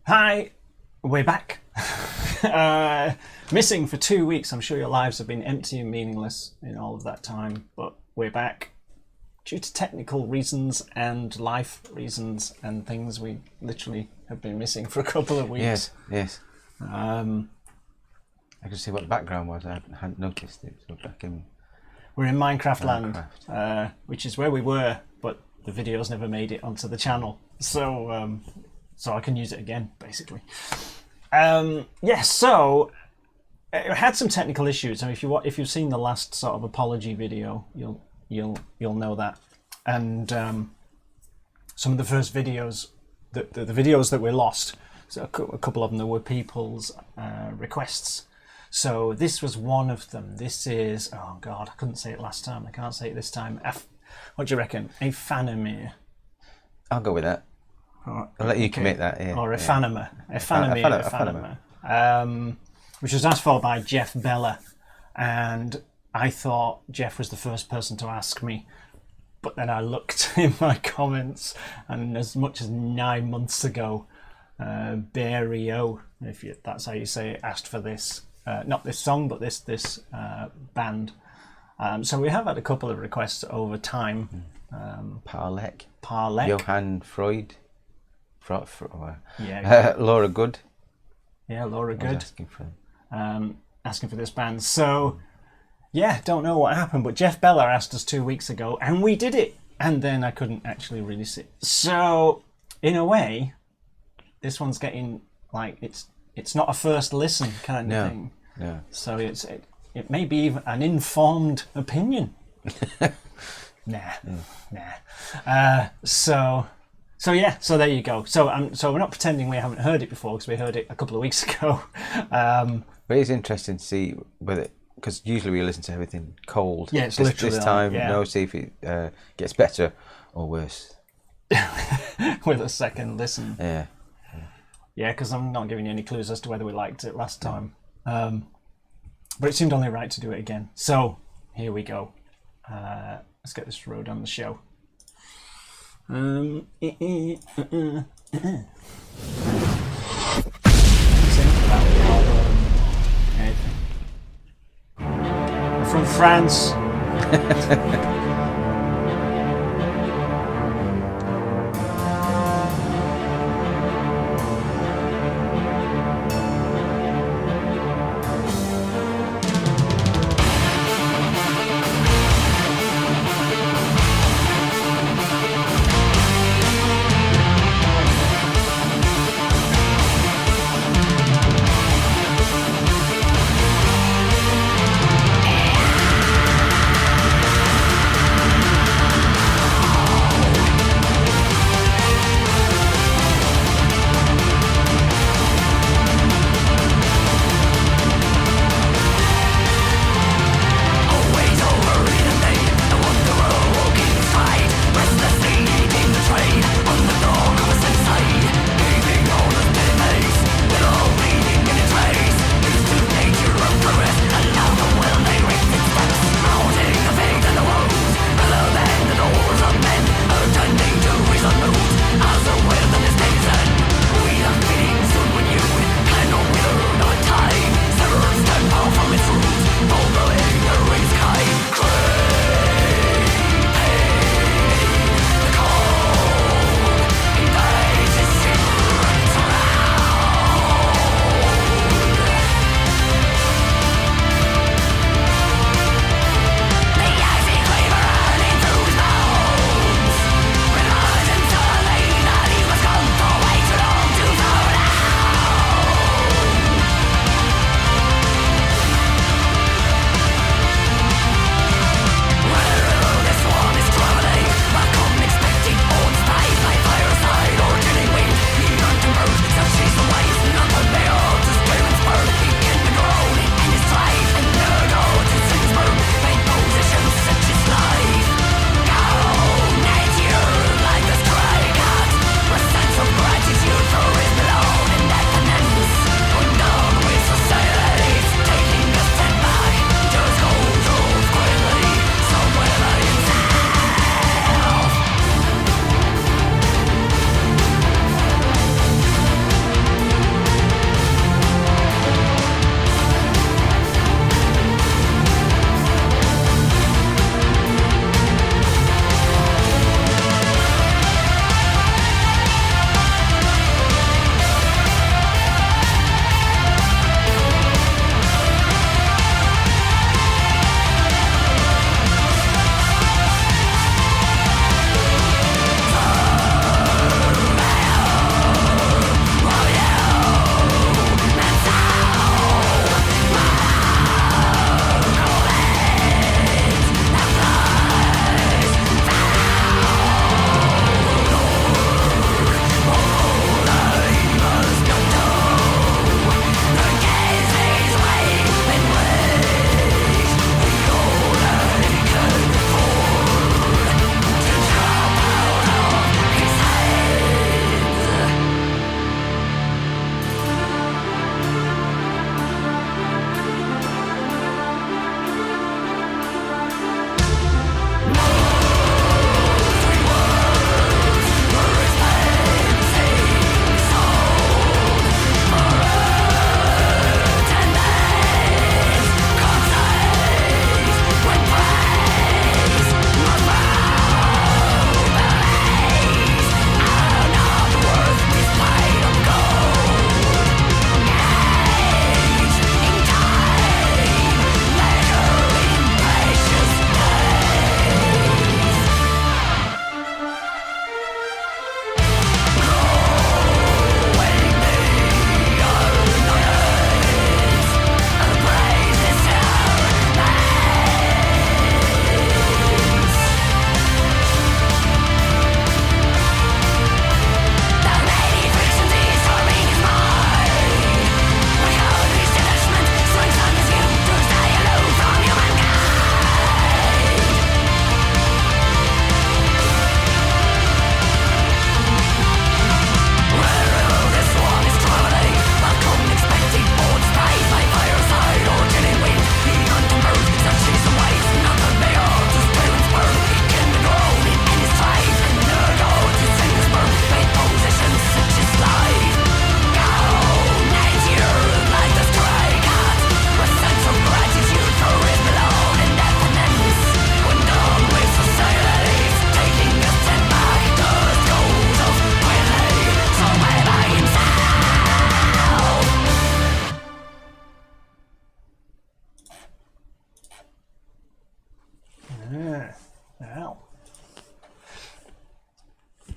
Hi, we're back. Missing for 2 weeks. I'm sure your lives have been empty and meaningless in all of that time, but we're back. Due to technical reasons and life reasons and things, we literally have been missing for a couple of weeks. Yes. I could see what the background was. I hadn't noticed it. So back in. We're in Minecraft land, which is where we were, but the videos never made it onto the channel. So I can use it again, basically. So it had some technical issues. I mean, if you've seen the last sort of apology video, you'll know that. And some of the first videos, the videos that were lost, so a couple of them, there were people's requests. So this was one of them. This is, oh God, I couldn't say it last time. I can't say it this time. What do you reckon? AEPHANEMER. I'll go with that. I'll let you commit that. Yeah. Or AEPHANEMER. AEPHANEMER. Which was asked for by Jeff Bella. And I thought Jeff was the first person to ask me. But then I looked in my comments, and as much as 9 months ago, Barrio, that's how you say it, asked for this. Not this song, but this band. So we have had a couple of requests over time. Parlek. Johann Freud. Yeah. Laura Good. Yeah, Laura Good. Asking for this band. So, yeah, don't know what happened, but Jeff Bella asked us 2 weeks ago, and we did it. And then I couldn't actually release it. So, in a way, this one's getting like it's not a first listen kind of thing. No. So it may be even an informed opinion. Nah. So there you go. So we're not pretending we haven't heard it before, because we heard it a couple of weeks ago. But it's interesting to see whether, because usually we listen to everything cold. Yeah, it's literally this time. See if it gets better or worse with a second listen. Yeah, because I'm not giving you any clues as to whether we liked it last time. But it seemed only right to do it again. So here we go. Let's get this road on the show. From France.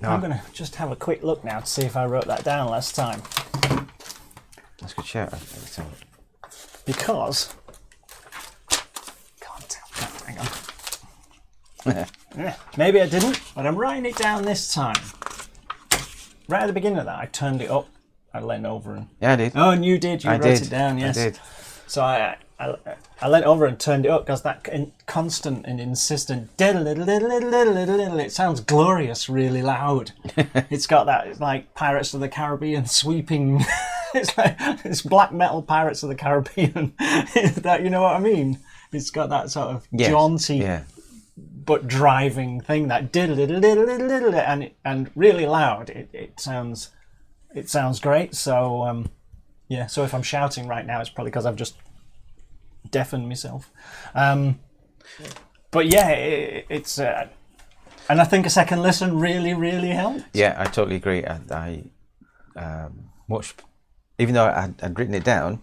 I'm going to just have a quick look now to see if I wrote that down last time. That's a good shout. Because... Can't tell. Hang on. Yeah, maybe I didn't, but I'm writing it down this time. Right at the beginning of that, I turned it up. I leant over and... Yeah, I did. Oh, and you did. You wrote it down, yes. I did. So I leant over and turned it up because that constant and insistent it sounds glorious, really loud. It's got that, it's like Pirates of the Caribbean sweeping. It's black metal Pirates of the Caribbean. That, you know what I mean? It's got that sort of jaunty, but driving thing. That and really loud. It sounds great. So so if I'm shouting right now, it's probably because I've just deafen myself, but yeah, it's and I think a second listen really helped. Yeah, I totally agree. I much, even though I'd written it down,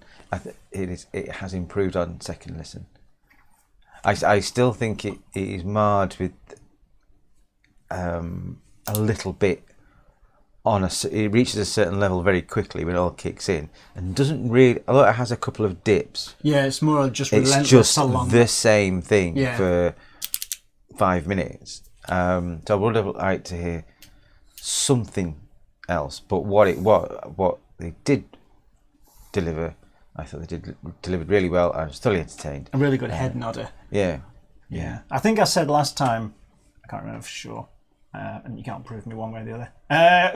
it has improved on second listen. I still think it is marred with a little bit it reaches a certain level very quickly when it all kicks in, and doesn't really, although it has a couple of dips. Yeah, it's more just relentless. It's just the same thing for 5 minutes. So I would have liked to hear something else, but what they did deliver, I thought they delivered really well. I was totally entertained. A really good head nodder. Yeah. I think I said last time, I can't remember for sure. And you can't prove me one way or the other.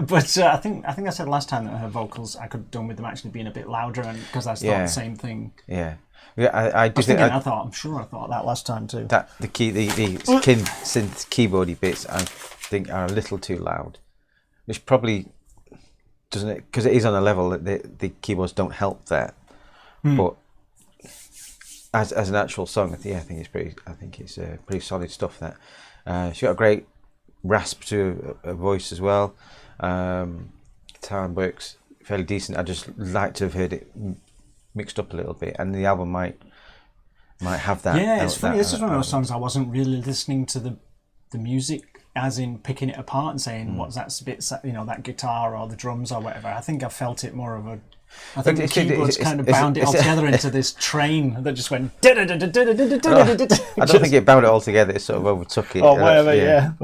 But I think I said last time that her vocals, I could have done with them actually being a bit louder, and because I thought the same thing. Yeah, I do think. I'm sure I thought that last time too. That the synth keyboardy bits, I think, are a little too loud, which probably doesn't, because it is on a level that the keyboards don't help that. But as an actual song, I think it's pretty solid stuff. That she got a great rasp to a voice as well. Guitar works fairly decent. I just like to have heard it mixed up a little bit, and the album might have that. Yeah, it's funny. This is one of those songs I wasn't really listening to the music, as in picking it apart and saying what's that bit, that guitar or the drums or whatever. I think I felt it more of a. I think the keyboards kind of bound it all together into this train that just went. I don't think it bound it all together. It sort of overtook it. Or whatever.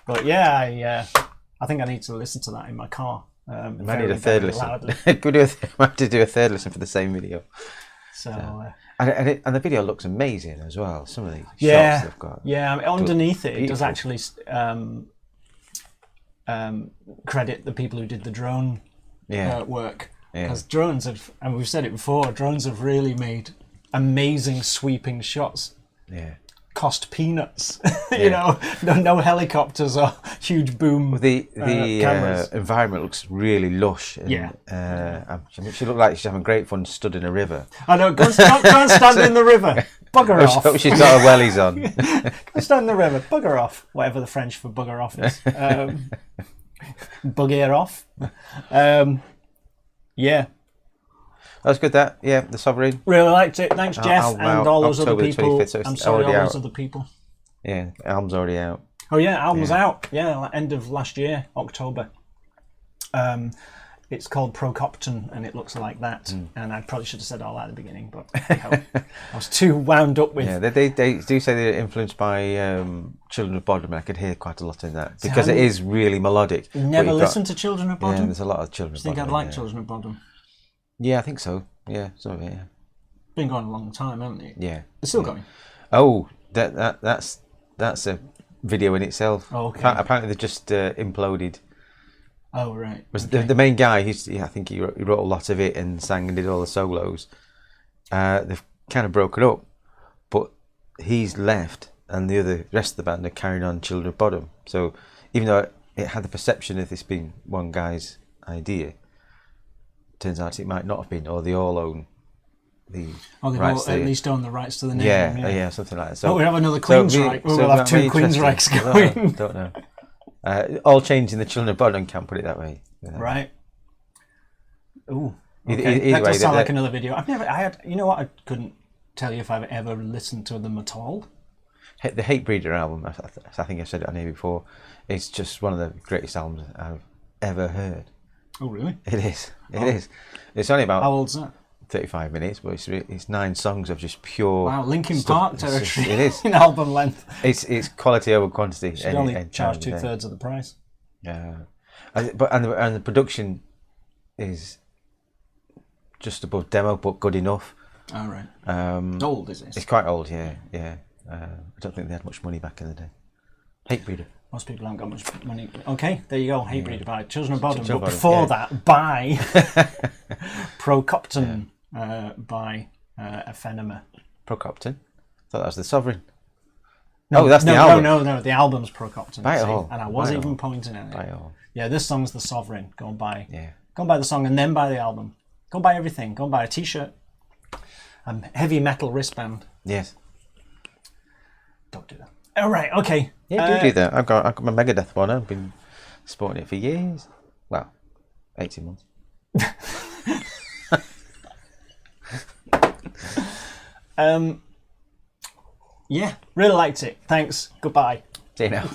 But yeah, I think I need to listen to that in my car. I might need a third listen. I have to do a third listen for the same video. And the video looks amazing as well. Some of the shots they've got. Yeah, I mean, underneath it does actually credit the people who did the drone work. Because drones have, and we've said it before, drones have really made amazing sweeping shots. Yeah. Cost peanuts, no helicopters or huge boom. The cameras. Environment looks really lush. And, she looked like she's having great fun stood in a river. I know. Go and stand in the river. Bugger off. Hope she's got her wellies on. Go stand in the river. Bugger off. Whatever the French for bugger off is. Bugger off. Yeah. That's good. The Sovereign. Really liked it. Thanks, Jeff, and all those other people. 25th, so I'm sorry, all those other people. Yeah, album's already out. Oh yeah, album's out. Yeah, end of last year, October. It's called Procopton, and it looks like that. And I probably should have said all that at the beginning, but I was too wound up with. Yeah, they do say they're influenced by Children of Bodom. I could hear quite a lot in that because it is really melodic. Never listened to Children of Bodom. Yeah, there's a lot of Children of Bodom. I think I'd like Children of Bodom. Yeah, I think so. Yeah, some of it. Yeah. Been going a long time, haven't they? Yeah. It's still going. Oh, that's a video in itself. Oh, okay. Apparently they just imploded. Oh right. Was the main guy? I think he wrote a lot of it and sang and did all the solos. They've kind of broken up, but he's left, and the rest of the band are carrying on Children of Bodom. So even though it had the perception of this being one guy's idea, turns out it might not have been, or they all own the rights. At least own the rights to the name. Yeah, something like that. So we have another Queensryche. We'll have two Queensryches going. Don't know. All changed in the Children of Bodom camp, put it that way. Right. Ooh. Okay. Either that does sound like another video. I couldn't tell you if I've ever listened to them at all. The Hatebreeder album, I think I said it on here before, it's just one of the greatest albums I've ever heard. Oh, really? It is. It is. It's only about... How old's that? 35 minutes, but it's 9 songs of just pure... Wow, Linkin stuff. Park territory. It is. In album length. It's quality over quantity. Should only charge 2/3 of the price. Yeah. And the production is just above demo, but good enough. All right. Old, is it? It's quite old, yeah. I don't think they had much money back in the day. Hatebreeder. Most people haven't got much money. Okay, there you go. Hatebreeder by Children of Bodom. Children But of Bodom, before yeah. that, by Procopton by AEPHANEMER. Procopton? I thought that was the Sovereign. No, that's the album. No. The album's Procopton. Buy it all. And I was Buy it even all. pointing at it. Buy it all. Yeah, this song's the Sovereign. Go and buy. Yeah. Go and buy the song and then buy the album. Go and buy everything. Go and buy a T-shirt. A heavy metal wristband. Yes. Don't do that. All right. Okay. Yeah, do that. I've got my Megadeth one. I've been sporting it for years. Well, 18 months. Yeah, really liked it. Thanks. Goodbye. See you now.